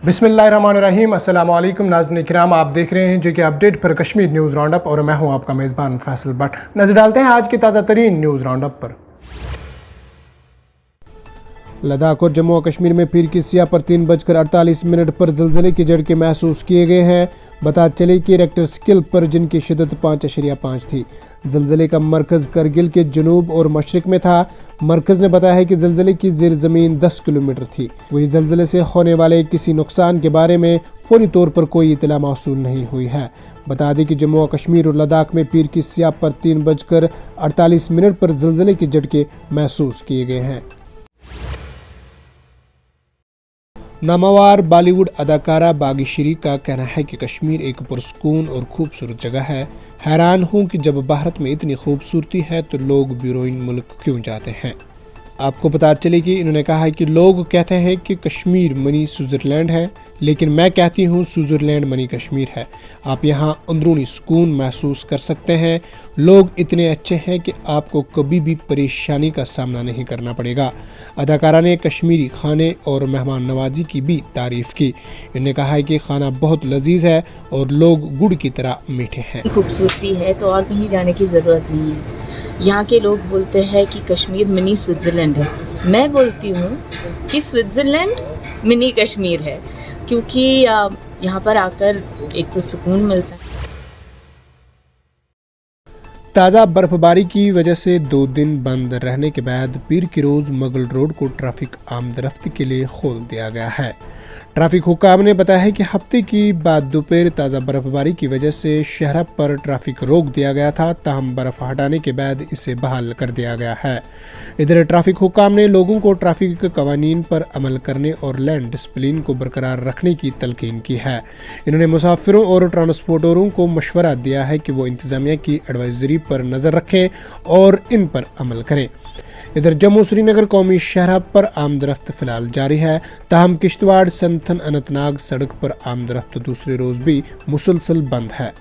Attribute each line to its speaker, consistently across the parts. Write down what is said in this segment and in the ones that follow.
Speaker 1: बिस्मिल्लाहिर्रहमानिर्रहीम। अस्सलाम वालेकुम नाज़रीन किराम, आप देख रहे हैं JK अपडेट पर कश्मीर न्यूज़ राउंड अप और मैं हूं आपका मेज़बान फैसल भट्ट। नजर डालते हैं आज की ताज़ा तरीन न्यूज़ राउंड अप पर। लद्दाख और जम्मू और कश्मीर में पीर की स्याह पर 3:48 पर ज़लज़ले के झटके महसूस किए गए हैं। बता चले कि रेक्टर स्केल पर जिनकी शिद्दत 5.5 थी। ज़लज़ले का मरकज़ करगिल के जनूब और मशरिक में था। मरकज़ ने बताया है कि ज़लज़ले की ज़ेर ज़मीन 10 किलोमीटर थी। वही ज़लज़ले से होने वाले किसी नुकसान के बारे में फौरी तौर पर कोई इत्तला मौसूल नहीं हुई है। बता दें कि जम्मू और कश्मीर और लद्दाख में पीर की स्याह पर 3:48 पर ज़लज़ले के झटके महसूस किए गए हैं। नामवर बॉलीवुड अदाकारा बागी श्री का कहना है कि कश्मीर एक पुरसकून और खूबसूरत जगह है। हैरान हूँ कि जब भारत में इतनी खूबसूरती है तो लोग बैरून मुल्क क्यों जाते हैं। आपको पता चले कि इन्होंने कहा है कि लोग कहते हैं कि कश्मीर मनी स्विट्ज़रलैंड है, लेकिन मैं कहती हूँ स्विट्ज़रलैंड मनी कश्मीर है। आप यहाँ अंदरूनी सुकून महसूस कर सकते हैं। लोग इतने अच्छे हैं कि आपको कभी भी परेशानी का सामना नहीं करना पड़ेगा। अदाकारा ने कश्मीरी खाने और मेहमान नवाजी की भी तारीफ की। इन्होंने कहा है कि खाना बहुत लजीज है और लोग गुड़ की तरह मीठे हैं।
Speaker 2: खूबसूरती है तो और कहीं जाने की ज़रूरत नहीं है। यहाँ के लोग बोलते हैं कि कश्मीर मिनी स्विट्ज़रलैंड है। मैं बोलती हूँ कि स्विट्ज़रलैंड मिनी कश्मीर है, क्योंकि यहाँ पर आकर एक तो सुकून मिलता है।
Speaker 1: ताज़ा बर्फबारी की वजह से 2 दिन बंद रहने के बाद पीर की रोज़ मगल रोड को ट्रैफिक आमदरफ्त के लिए खोल दिया गया है। ट्रैफिक हुक्काम ने बताया है कि हफ्ते की बाद दोपहर ताज़ा बर्फबारी की वजह से शहर पर ट्रैफिक रोक दिया गया था, ताहम बर्फ हटाने के बाद इसे बहाल कर दिया गया है। इधर ट्रैफिक हुक्काम ने लोगों को ट्रैफिक कवानीन पर अमल करने और लैंड डिसिप्लिन को बरकरार रखने की तलकीन की है। इन्होंने मुसाफिरों और ट्रांसपोर्टरों को मशवरा दिया है कि वो इंतज़ामिया की एडवाइजरी पर नज़र रखें और इन पर अमल करें। इधर जम्मू श्रीनगर कौमी शहर पर आमदरफ्त फिलहाल जारी है, ताहम किश्तवाड़ संथन अनंतनाग सड़क पर आमदरफ्त दूसरे रोज भी मुसलसल बंद है।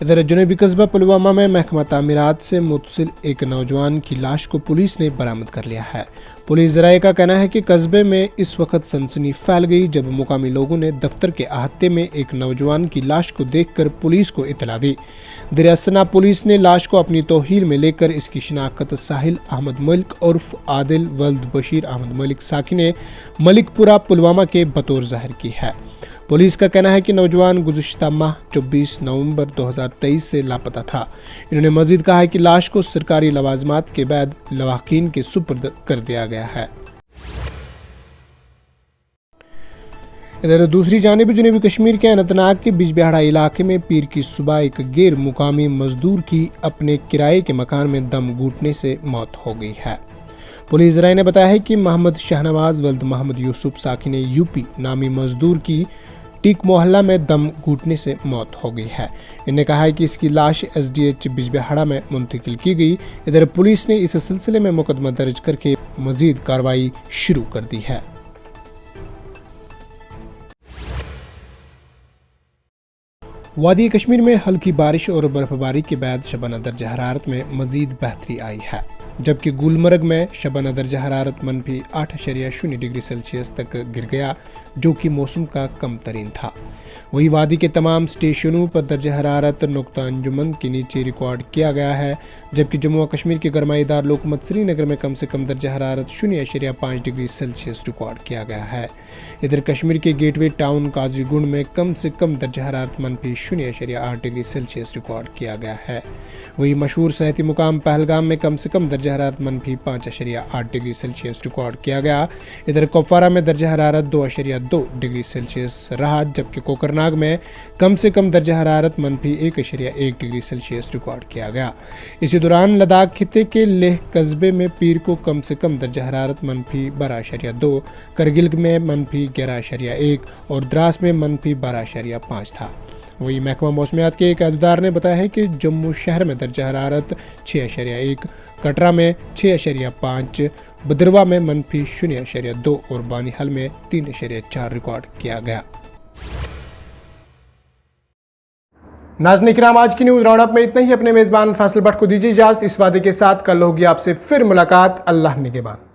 Speaker 1: इधर जनूबी कस्बा पुलवामा में महकमा तामीरात से मुतसिल एक नौजवान की लाश को पुलिस ने बरामद कर लिया है। पुलिस ज़राए का कहना है कि कस्बे में इस वक्त सनसनी फैल गई जब मुकामी लोगों ने दफ्तर के अहाते में एक नौजवान की लाश को देखकर पुलिस को इतला दी। दरियासना पुलिस ने लाश को अपनी तौहील में लेकर इसकी शिनाख्त साहिल अहमद मलिक उर्फ आदिल वल्द बशीर अहमद मलिक साकिन मलिकपुरा पुलवामा के बतौर ज़ाहिर की है। पुलिस का कहना है कि नौजवान गुज़िश्ता माह 24 नवंबर 2023 से लापता था। इन्होंने मजीद कहा है कि लाश को सरकारी लवाजमात के बाद लवाकीन के सुपुर्द कर दिया गया है। इधर दूसरी जानिब जनूबी कश्मीर के अनंतनाग के बिजबिहाड़ा इलाके में पीर की सुबह एक गैर मुकामी मजदूर की अपने किराए के मकान में दम घुटने से मौत हो गई है। पुलिस ज़राए ने बताया है कि मोहम्मद शाहनवाज वल्द मोहम्मद यूसुफ साकिन यूपी नामी मजदूर की टीक मोहल्ला में दम घुटने से मौत हो गई है। इन्होंने कहा है कि इसकी लाश SDH बिजबिहाड़ा में मुंतकिल की गई। इधर पुलिस ने इस सिलसिले में मुकदमा दर्ज करके मजीद कार्रवाई शुरू कर दी है। वादी कश्मीर में हल्की बारिश और बर्फबारी के बाद शबाना दर्जा हरारत में मजीद बेहतरी आई है, जबकि गुलमर्ग में शबाना दर्जा हरारत -8.0 डिग्री सेल्सियस तक गिर गया, जो कि मौसम का कम तरीन था। वही वादी के तमाम स्टेशनों पर दर्जा हरारत नुक्ता अंजुमन के नीचे रिकॉर्ड किया गया है, जबकि जम्मू और कश्मीर के गरमाईदार लोकमत श्रीनगर में कम से कम दर्जा हरारत 0.5 डिग्री सेल्सियस रिकॉर्ड किया गया है। इधर कश्मीर के गेटवे टाउन काजीगुंड में कम से कम दर्जा हरारत -0.8 डिग्री सेल्सियस रिकॉर्ड किया गया है। वही मशहूर सयाहती मुकाम पहलगाम में कम से कम दर्जा हरारत -5.8 डिग्री सेल्सियस रिकॉर्ड किया गया। इधर कुपवारा में दर्जा हरारत 2.2 डिग्री सेल्सियस रहा, जबकि कोकरनाग में कम से कम दर्जा हरारत -1.1 डिग्री सेल्सियस रिकॉर्ड किया गया। इसी दौरान लद्दाख खिते के लेह कस्बे में पीर को कम से कम दर्जा हरारत -12.2, करगिल में -11.1 और द्रास में -12.5 था। वही महकमा मौसमियात के एक अहदेदार ने बताया है कि जम्मू शहर में दर्जा हरारत 6.1, कटरा में 6.5, बदरवा में -0.2 और बानीहल में 3.4 रिकॉर्ड किया गया। नाज़रीन किराम, आज की न्यूज़ राउंड अप में इतना ही। अपने मेज़बान फैसल भट्ट को दीजिए इजाज़त, इस वादे के साथ कल होगी आपसे फिर मुलाकात। अल्लाह निगहबान।